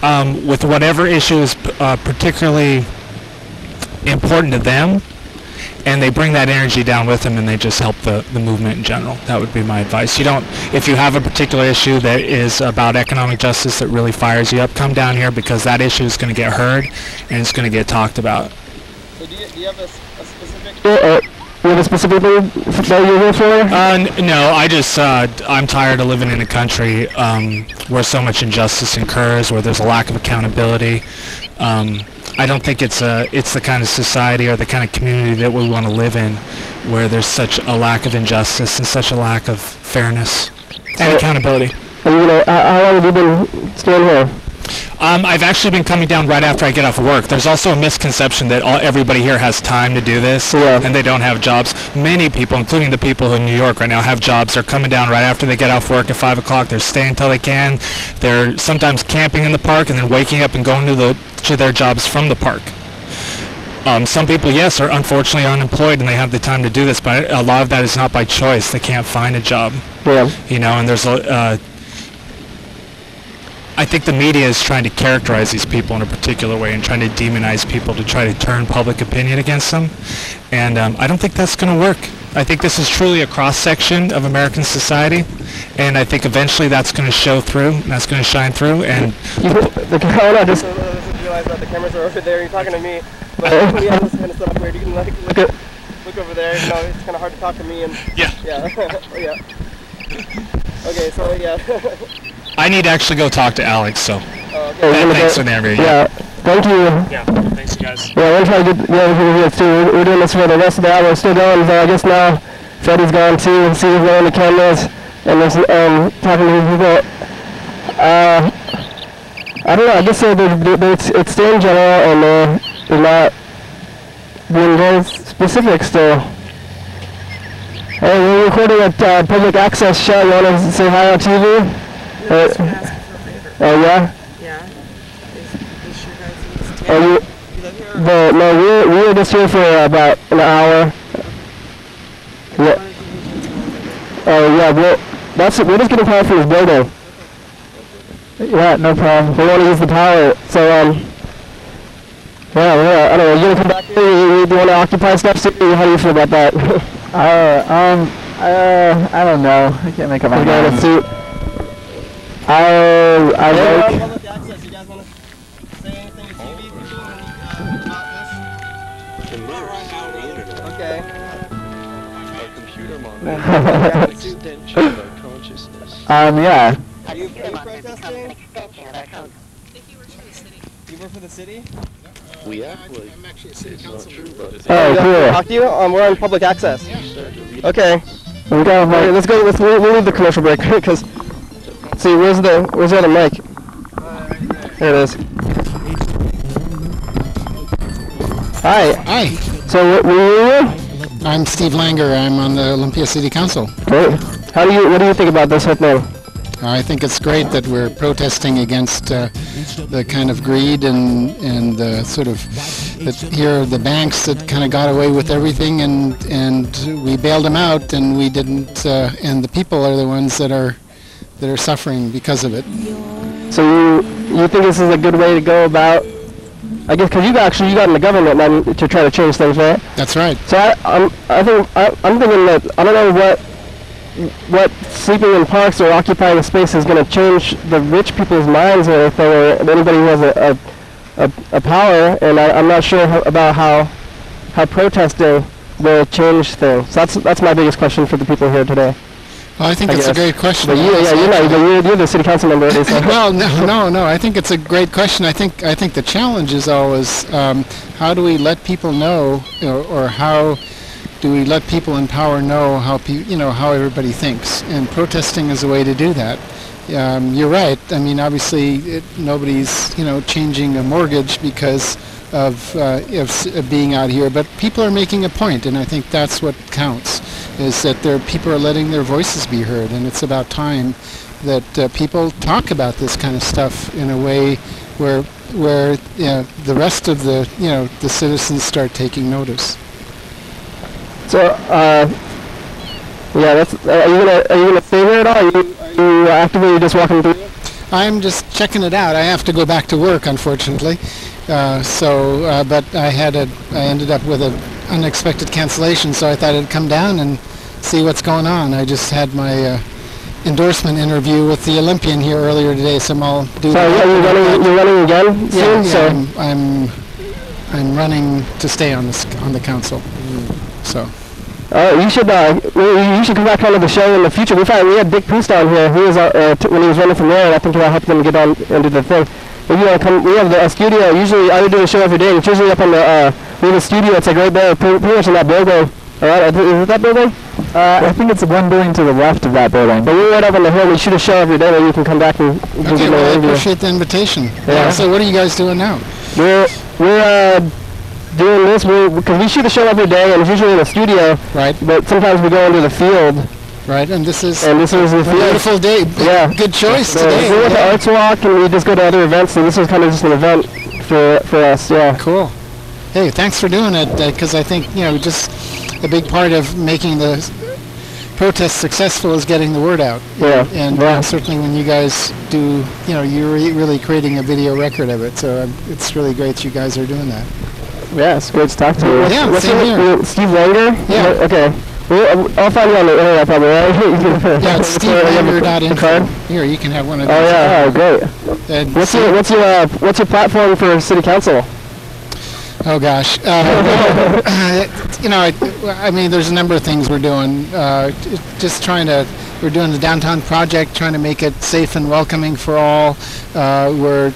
with whatever issue is particularly important to them, and they bring that energy down with them, and they just help the movement in general. That would be my advice. If you have a particular issue that is about economic justice that really fires you up, come down here, because that issue is going to get heard and it's going to get talked about. So do you have a specific... you have a specific thing that you're here for? No, I'm tired of living in a country where so much injustice occurs, where there's a lack of accountability. I don't think it's the kind of society or the kind of community that we want to live in, where there's such a lack of injustice and such a lack of fairness and accountability. And how long have you been staying here? I've actually been coming down right after I get off work. There's also a misconception that everybody here has time to do this, and they don't have jobs. Many people, including the people in New York right now, have jobs. They're coming down right after they get off work at 5 o'clock. They're staying until they can. They're sometimes camping in the park and then waking up and going to their jobs from the park. Some people, yes, are unfortunately unemployed and they have the time to do this, but a lot of that is not by choice. They can't find a job. Yeah. And there's I think the media is trying to characterize these people in a particular way and trying to demonize people to try to turn public opinion against them. And I don't think that's going to work. I think this is truly a cross-section of American society, and I think eventually that's going to show through, and that's going to shine through. And I just realized that the cameras are over there. You're talking to me, but we have this kind of stuff where you can look over there. It's kind of hard to talk to me. And yeah. Okay, so yeah. I need to actually go talk to Alex, so thanks for the interview. Yeah, thank you. Yeah, thanks, guys. Yeah, we're trying to get here too. We're doing this for the rest of the hour. We're still going, so I guess now Freddie's gone too, and Steve's going on the cameras, and there's talking to people. I don't know, I guess it's still in general, and they're not being very specific still. Hey, we're recording at Public Access Show. You want to say hi on TV? Oh yeah? Yeah. Is your guys' you live here? No, we were just here for about an hour. Yeah. Oh yeah, we're just getting power from this building. Yeah, no problem. We want to use the power. So I don't know. You gonna come back here? You want to occupy stuff soon? How do you feel about that? I don't know. I can't make up my mind. Suit. I like... Public access, you guys want to say anything to TV people about this? Okay. Our computer monitor consciousness. Yeah. Are you protesting? You work for the city? We act like I'm actually a city councilman. Oh, cool. Talk to you? We're on public access. Okay. Let's go. We'll leave the commercial break because. See, where's the other mic? There it is. Hi. Hi. So, where were you? I'm Steve Langer. I'm on the Olympia City Council. Great. What do you think about this whole thing? I think it's great that we're protesting against the kind of greed and the sort of that here are the banks that kind of got away with everything, and we bailed them out, and we didn't, and the people are the ones that are suffering because of it. So you think this is a good way to go about? I guess because you got in the government now to try to change things, right? That's right. So I'm thinking that I don't know what sleeping in parks or occupying a space is going to change the rich people's minds or anything, or anybody who has a power, and I'm not sure about how protesting will change things. So that's my biggest question for the people here today. Well, I think it's a great question. But you're the city council member. So. Well, no. I think it's a great question. I think the challenge is always how do we let people know, or how do we let people in power know how everybody thinks? And protesting is a way to do that. You're right. I mean, obviously, nobody's changing a mortgage because of being out here, but people are making a point, and I think that's what counts. Is that people are letting their voices be heard, and it's about time that people talk about this kind of stuff in a way where the rest of the citizens start taking notice. So are you gonna stay here at all? Are you actively just walking through? I'm just checking it out. I have to go back to work, unfortunately. But I ended up with an unexpected cancellation, so I thought I'd come down and see what's going on. I just had my endorsement interview with the Olympian here earlier today, so I'll do. So you're running again soon? Yeah, I'm running to stay on the council. So. You should come back on to the show in the future. We had Dick Poose down here. He was when he was running for mayor, and I think I helped him get on into the thing. If you want to come, we have the studio. Usually, I do a show every day. It's usually up on the we have a studio. It's like right there, pretty much in that building. All right, is it that building? I think it's one building to the left of that building. But we're right up on the hill. We shoot a show every day, where you can come back and okay, well, I appreciate the invitation. Yeah. So what are you guys doing now? We're doing this because we shoot a show every day, and it's usually in the studio. Right. But sometimes we go into the field. Right, and this is a beautiful day. Yeah. Good choice today. We went to Arts Walk, and we just go to other events, so this was kind of just an event for us. Yeah. Cool. Hey, thanks for doing it, because I think just a big part of making the protest successful is getting the word out. Yeah. And certainly when you guys do, you're really creating a video record of it. So it's really great you guys are doing that. Yeah, it's great to talk to you. Yeah, same here. Steve Langer? Yeah. Okay. I'll find you on the internet probably, right? Yeah, it's SteveLanger.info. Here, you can have one of these. Oh yeah, great. What's your platform for city council? Oh gosh, I mean, there's a number of things we're doing. We're doing the downtown project, trying to make it safe and welcoming for all. We're,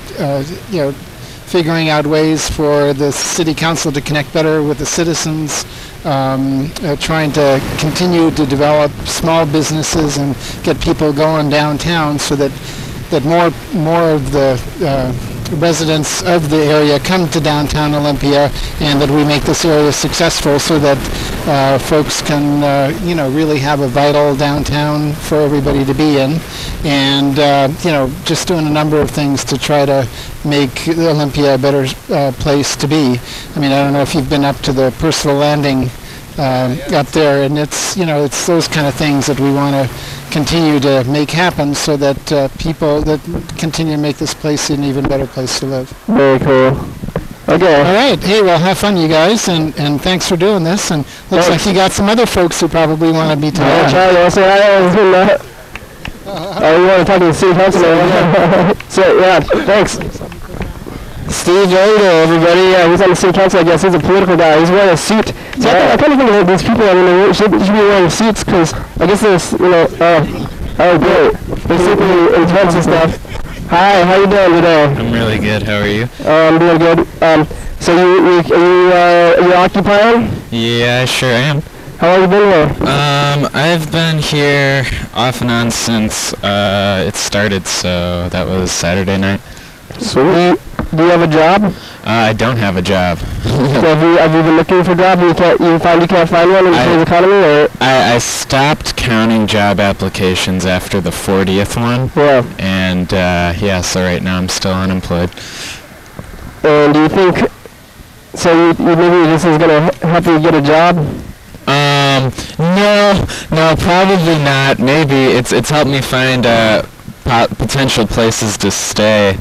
figuring out ways for the city council to connect better with the citizens. Trying to continue to develop small businesses and get people going downtown, so that more of the residents of the area come to downtown Olympia, and that we make this area successful, so that folks can really have a vital downtown for everybody to be in, and just doing a number of things to try to make Olympia a better place to be. I mean, I don't know if you've been up to the Percival Landing up there, and it's those kind of things that we want to continue to make happen, so that people that continue to make this place an even better place to live. Very cool. Okay. All right. Hey, well, have fun, you guys, and thanks for doing this. And looks like you got some other folks who probably want to be talking. Yeah, Charlie, I'll say hi. You want to talk to the city council? So, yeah, thanks. Steve Langer, everybody. He's on the city council, I guess. He's a political guy. He's wearing a suit. So I kind of think that these people, they should be wearing suits, because I guess there's, oh, great. They're super intense and stuff. Hi, how you doing today? I'm really good. How are you? I'm doing good. So you're occupying? Yeah, I sure am. How long have you been here? I've been here off and on since it started, so that was Saturday night. Sweet. Do you have a job? I don't have a job. So have you been looking for a job and you can't find one in today's economy? Or? I stopped counting job applications after the 40th one. Yeah. And so right now I'm still unemployed. And do you think, so you maybe this is going to help you get a job? No, probably not. Maybe it's helped me find potential places to stay.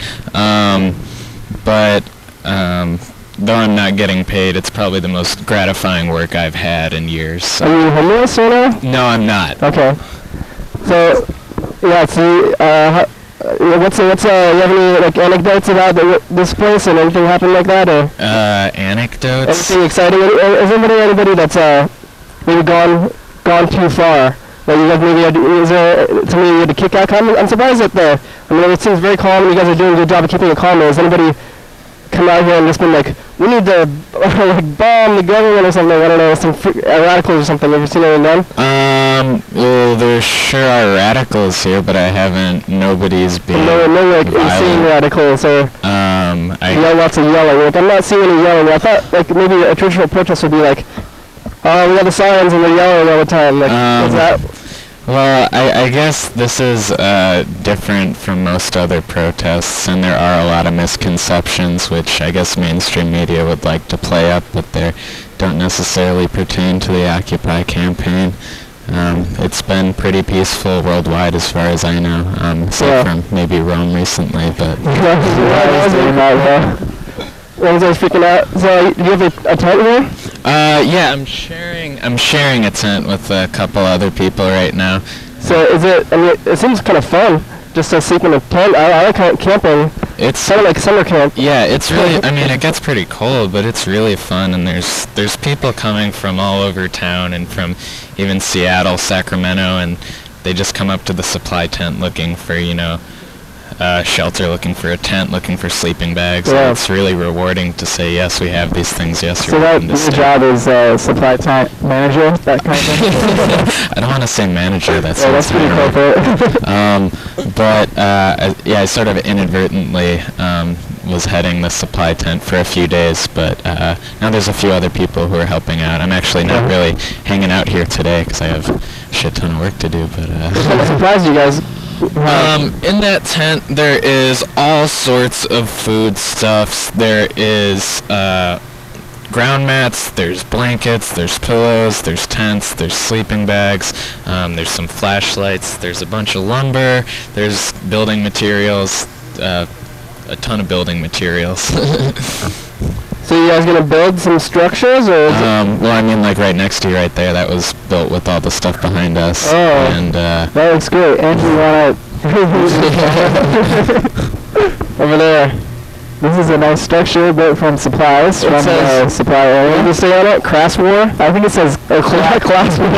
But though I'm not getting paid, it's probably the most gratifying work I've had in years. So. Are you homeless or no? No, I'm not. Okay. So, yeah. So, you have any like anecdotes about this place and anything happened like that, or? Anecdotes. Anything exciting? Is anybody that's maybe gone too far? Like you guys maybe is there somebody you had to kick out? I'm surprised that it seems very calm. You guys are doing a good job of keeping it calm. Has anybody come out here and just been like, we need to like bomb the government or something? I don't know, some radicals or something. Have you seen anything done? Well, there sure are radicals here, but nobody's being no like insane radicals or lots of yelling. Like I'm not seeing any yelling. I thought like maybe a traditional protest would be like, oh, we got the signs and they're yelling all the time. Like, is that? Well, I guess this is different from most other protests, and there are a lot of misconceptions, which I guess mainstream media would like to play up, but they don't necessarily pertain to the Occupy campaign. It's been pretty peaceful worldwide as far as I know, aside from maybe Rome recently, but... Everyone's always freaking out. So, do you have a tent here? Yeah, I'm sharing a tent with a couple other people right now. So is it? I mean, it seems kind of fun just to sleep in a tent. I like camping. It's kind of like summer camp. Yeah, it's really. I mean, it gets pretty cold, but it's really fun. And there's people coming from all over town and from even Seattle, Sacramento, and they just come up to the supply tent looking for shelter, looking for a tent, looking for sleeping bags. Yeah. And it's really rewarding to say, yes, we have these things. Yes, so that your job is supply tent manager, that kind of thing? I don't want to say manager. That's pretty corporate. I sort of inadvertently was heading the supply tent for a few days, but now there's a few other people who are helping out. I'm actually not really hanging out here today because I have a shit ton of work to do. But I'm surprised you guys. In that tent, there is all sorts of foodstuffs. There is ground mats, there's blankets, there's pillows, there's tents, there's sleeping bags, there's some flashlights, there's a bunch of lumber, there's building materials, a ton of building materials. So you guys gonna build some structures, or? Well, I mean, like right next to you, right there, that was built with all the stuff behind us. Oh, and that looks great. Andrew, wanna over there? This is a nice structure built from supplies from the supply area. What does it say on it? Crass war? I think it says class war.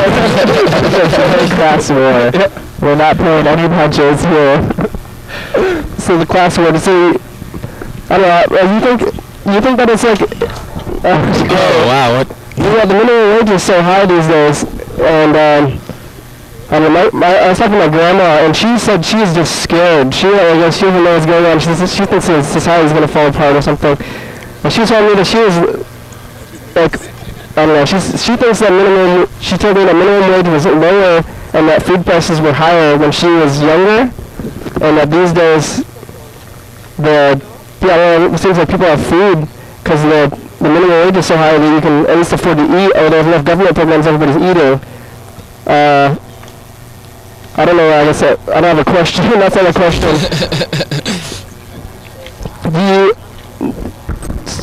Class war. We're not pulling any punches here. So the class war. So I don't know. You think that it's like? Oh wow! What? Yeah, the minimum wage is so high these days, and I was talking to my grandma, and she said she is just scared. She doesn't know what's going on. She thinks that society is going to fall apart or something. And she told me that she was like, I don't know. She thinks that she told me that minimum wage was lower and that food prices were higher when she was younger, and that these days it seems like people have food because the minimum wage is so high that you can at least afford to eat, or there's enough government programs everybody's eating. I don't know. I guess I don't have a question. That's not a question. I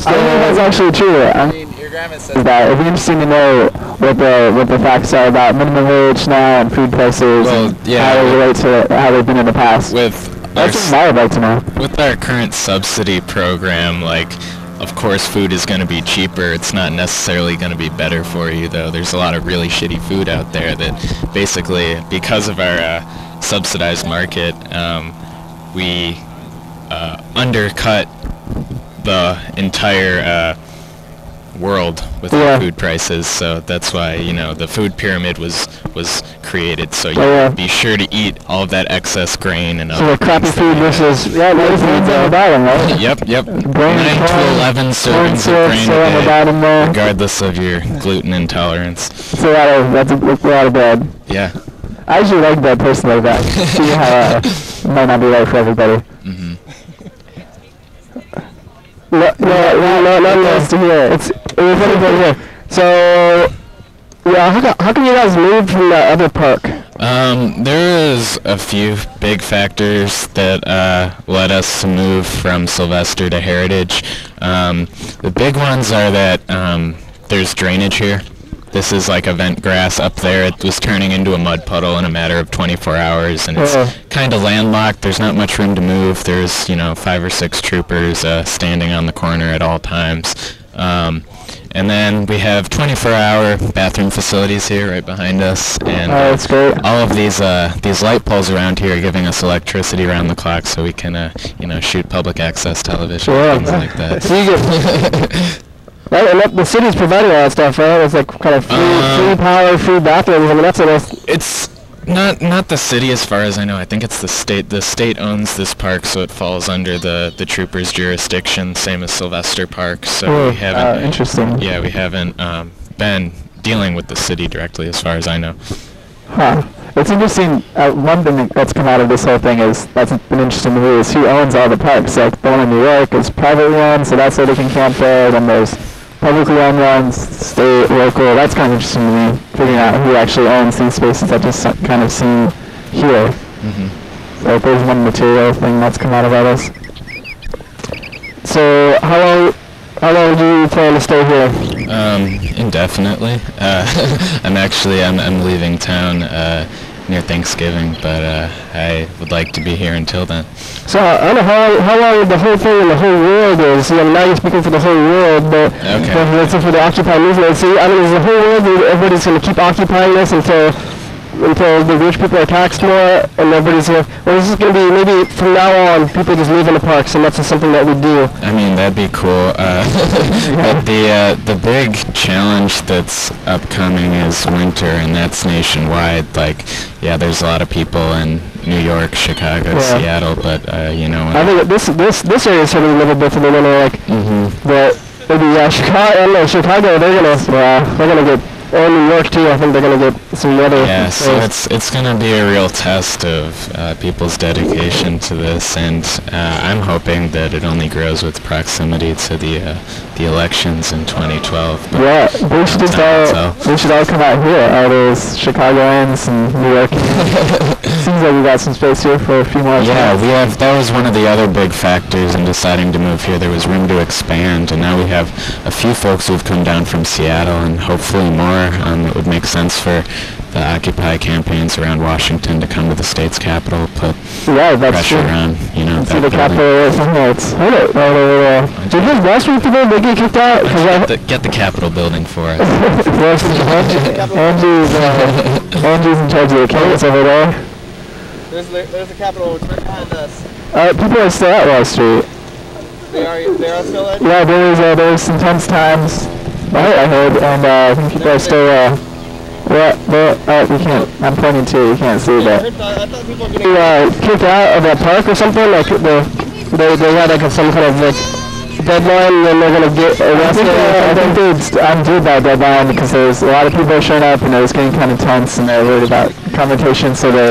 think that's actually true. I mean, your grandma says that. It'd be interesting to know what the facts are about minimum wage now and food prices, and how they relate to how they've been in the past. That's what I would like to know. With our current subsidy program, of course food is going to be cheaper. It's not necessarily going to be better for you, though. There's a lot of really shitty food out there that basically, because of our subsidized market, we undercut the entire world with food prices. So that's why, you know, the food pyramid was created. So you be sure to eat all of that excess grain and other the crappy food versus there's food's on the bottom, right? Yep. Grain, 9 to 11 servings of grain on the a bottom there. day, regardless of your gluten intolerance. That's a lot of bread. Yeah. I usually like bread personally, but see how it might not be right for everybody. Mm-hmm. No, nice to hear. It was really good here. So, how can you guys move from that other park? There is a few big factors that led us to move from Sylvester to Heritage. The big ones are that there's drainage here. This is like event grass up there. It was turning into a mud puddle in a matter of 24 hours, and it's kind of landlocked. There's not much room to move. There's, 5 or 6 troopers standing on the corner at all times. And then we have 24-hour bathroom facilities here right behind us, and that's great. All of these light poles around here are giving us electricity around the clock, so we can shoot public access television, things like that. So you get and the city's providing all that stuff, right? It's like kind of free power, free bathrooms. I mean, that's it's not the city as far as I know. I think it's the state. The state owns this park, so it falls under the troopers' jurisdiction, same as Sylvester Park. So we haven't. Interesting. Yeah, we haven't been dealing with the city directly, as far as I know. Huh. It's interesting. One thing that's come out of this whole thing that's been interesting to me is who owns all the parks. Like the one in New York is privately owned, so that's where they can camp there. Then there's publicly owned ones, state, local. That's kind of interesting to me, figuring out who actually owns these spaces that just kind of seem here. Mm-hmm. So if there's one material thing that's come out of all this. So how long do you plan to stay here? Indefinitely. I'm leaving town near Thanksgiving, but I would like to be here until then. So I don't know how long the whole thing in the whole world is. Now you're speaking for the whole world, but for the Occupy movement. See, I mean, is the whole world, everybody's going to keep occupying this until the rich people are taxed more, and everybody's going to, or is this going to be maybe from now on people just live in the parks, and that's just something that we do? I mean, that'd be cool. But the big challenge that's upcoming is winter, and that's nationwide. Like, there's a lot of people in New York, Chicago, Seattle, but I think this area is sort of a little bit for the winter, like, but maybe Chicago, they're gonna get. Or New York too. I think they're going to get some weather. Yeah, so it's going to be a real test of people's dedication to this, and I'm hoping that it only grows with proximity to the elections in 2012. Yeah, we should all come out here, all those Chicagoans and New Yorkers. Seems like we got some space here for a few more. Yeah, that was one of the other big factors in deciding to move here. There was room to expand, and now we have a few folks who've come down from Seattle, and hopefully more. It would make sense for the Occupy campaigns around Washington to come to the state's capital, put pressure on, see the capital from there. It's right over there. Did those Wall Street people, they get kicked out? Get the Capitol building for us. Andrew's in charge of the accounts over there. There's the Capitol right behind us. People are still at Wall Street. They are still at? Yeah, there was some tense times. I heard, and I think people are still, we can't, I'm pointing to, you can't see that. I thought people were getting kicked out of that park or something, like they had like some kind of like deadline, and then they're going to get arrested. I think they're undue by deadline because there's a lot of people showing up, and it was getting kind of tense, and they're worried about confrontation, so they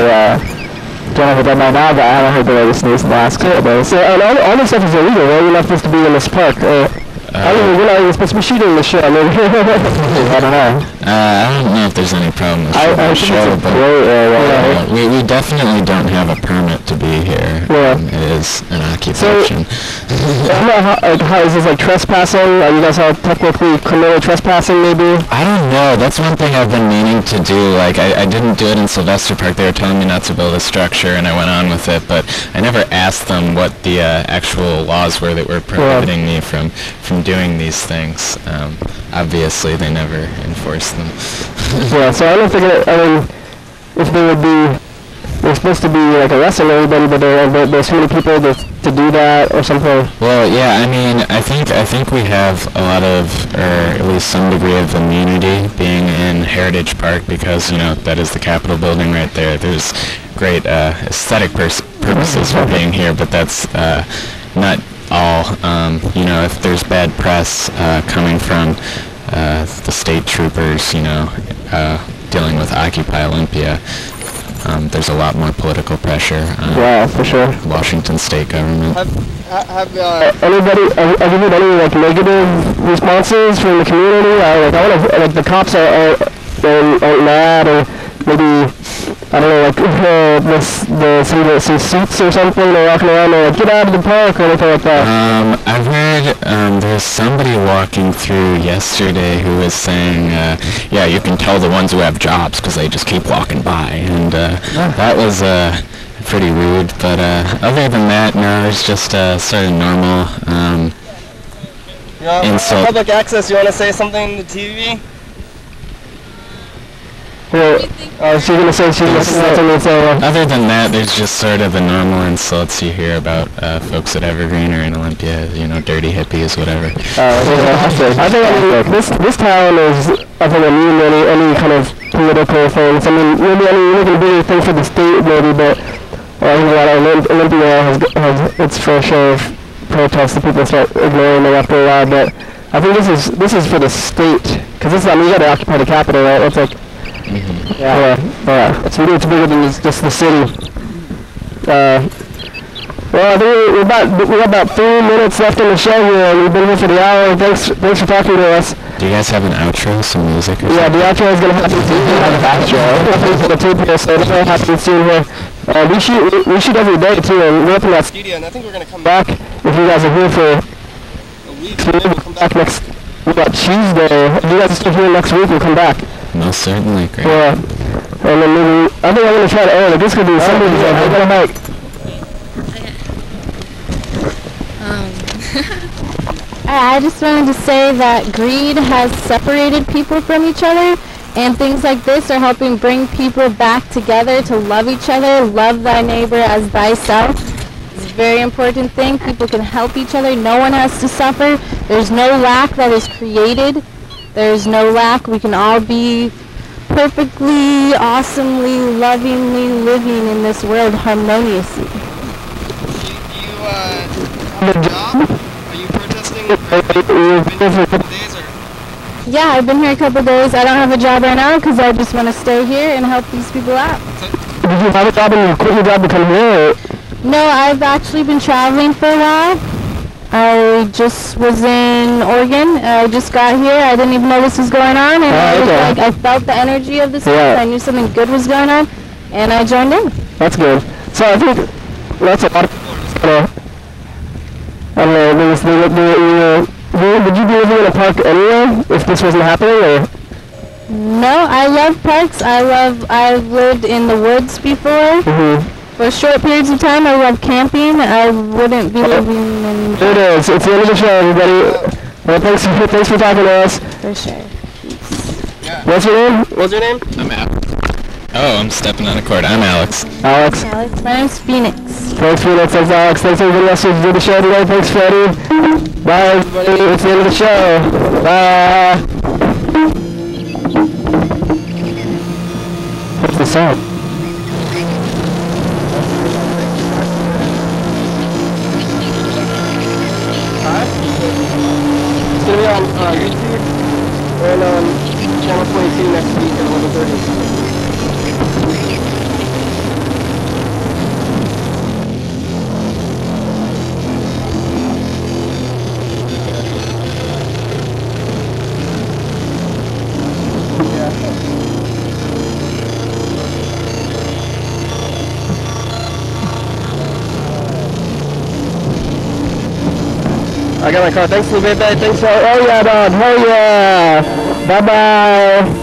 don't have a deadline now, but I haven't heard the latest news in the last couple of days. So, and all this stuff is illegal, right? You're not supposed to be in this park. I don't know, we're not even supposed to be shooting this shit. I mean, I don't know. I don't know if there's any problem with shooting the show, but we definitely don't have a permit to be here. Yeah. It is an occupation. So, how is this like trespassing? Are you guys all technically criminal trespassing maybe? I don't know. That's one thing I've been meaning to do. Like, I didn't do it in Sylvester Park. They were telling me not to build a structure, and I went on with it, but I never asked them what the actual laws were that were prohibiting me from doing these things. Obviously, they never enforced them. Yeah, so I don't think, if there would be, there's supposed to be like arresting everybody, but there's too many people to do that or something. Well, yeah, I mean, I think we have a lot of, or at least some degree of immunity being in Heritage Park because, you know, that is the Capitol building right there. There's great aesthetic purposes for being here, but that's not all. You know, if there's bad press coming from the state troopers, you know, dealing with Occupy Olympia, there's a lot more political pressure on for sure. Washington state government. Have you heard any like negative responses from the community? Like I want to, like the cops are mad, or maybe I don't know, like some suits or something. They're walking around, they're like, get out of the park or anything like that. I've heard there's somebody walking through yesterday who was saying, yeah, you can tell the ones who have jobs because they just keep walking by, and that was pretty rude. But other than that, no, it's just sort of normal insult. Public access, you want to say something to TV? Well, she's going to say other than that, there's just sort of the normal insults you hear about folks at Evergreen or in Olympia, you know, dirty hippies, whatever. I think this town is, I think, immune to any kind of political things. I mean, maybe any bigger thing for the state, maybe, but I think a lot of Olympia has its fair share of protests that people start ignoring them after a while. But I think this is for the state, because this, I mean, you got to occupy the Capitol, right? It's like. Yeah. It's bigger than just the city. Well, I think we got about 3 minutes left in the show here, and we've been here for the hour. Thanks for talking to us. Do you guys have an outro, some music or something? Yeah, the outro is going to happen soon. We have an outro. The tape here, so it's going to happen soon here. We shoot every day, too, and we're up in that studio, and I think we're going to come back. If you guys are here for a week, we'll come back next Tuesday. If you guys are still here next week, we'll come back. Most certainly, great. Yeah. And then maybe, I think I'm going to try to air it. This could be something I got a mic. I just wanted to say that greed has separated people from each other, and things like this are helping bring people back together to love each other, love thy neighbor as thyself. It's a very important thing. People can help each other. No one has to suffer. There's no lack that is created. There's no lack. We can all be perfectly, awesomely, lovingly living in this world harmoniously. Do you have a job? Are you protesting? Have you been here for a couple days? Or? Yeah, I've been here a couple days. I don't have a job right now because I just want to stay here and help these people out. Did you have a job and you quit your job to come here? No, I've actually been traveling for a while. I just was in Oregon. I just got here. I didn't even know this was going on, and I felt the energy of this. Yeah. I knew something good was going on, and I joined in. That's good. So I think that's a lot of people. I don't know. Would you be living in a park anyway if this wasn't happening, or? No, I love parks. I've lived in the woods before. For short periods of time, I love camping. I wouldn't be living in... It is. It's the end of the show, everybody. Well, thanks for talking to us. For sure. Yeah. What's your name? What's your name? I'm Alex. Oh, I'm stepping on a cord. I'm Alex. Alex. My name's Phoenix. Thanks, Phoenix. Thanks, Alex. Thanks, everybody else who did the show today. Thanks, Freddie. Bye, everybody. It's the end of the show. Bye. What's the song? It's going to be on YouTube and on Channel 22 next week at 11:30. I got my car. Thanks, Lou Baby. Thanks. Oh yeah, dog. Oh yeah. Bye bye.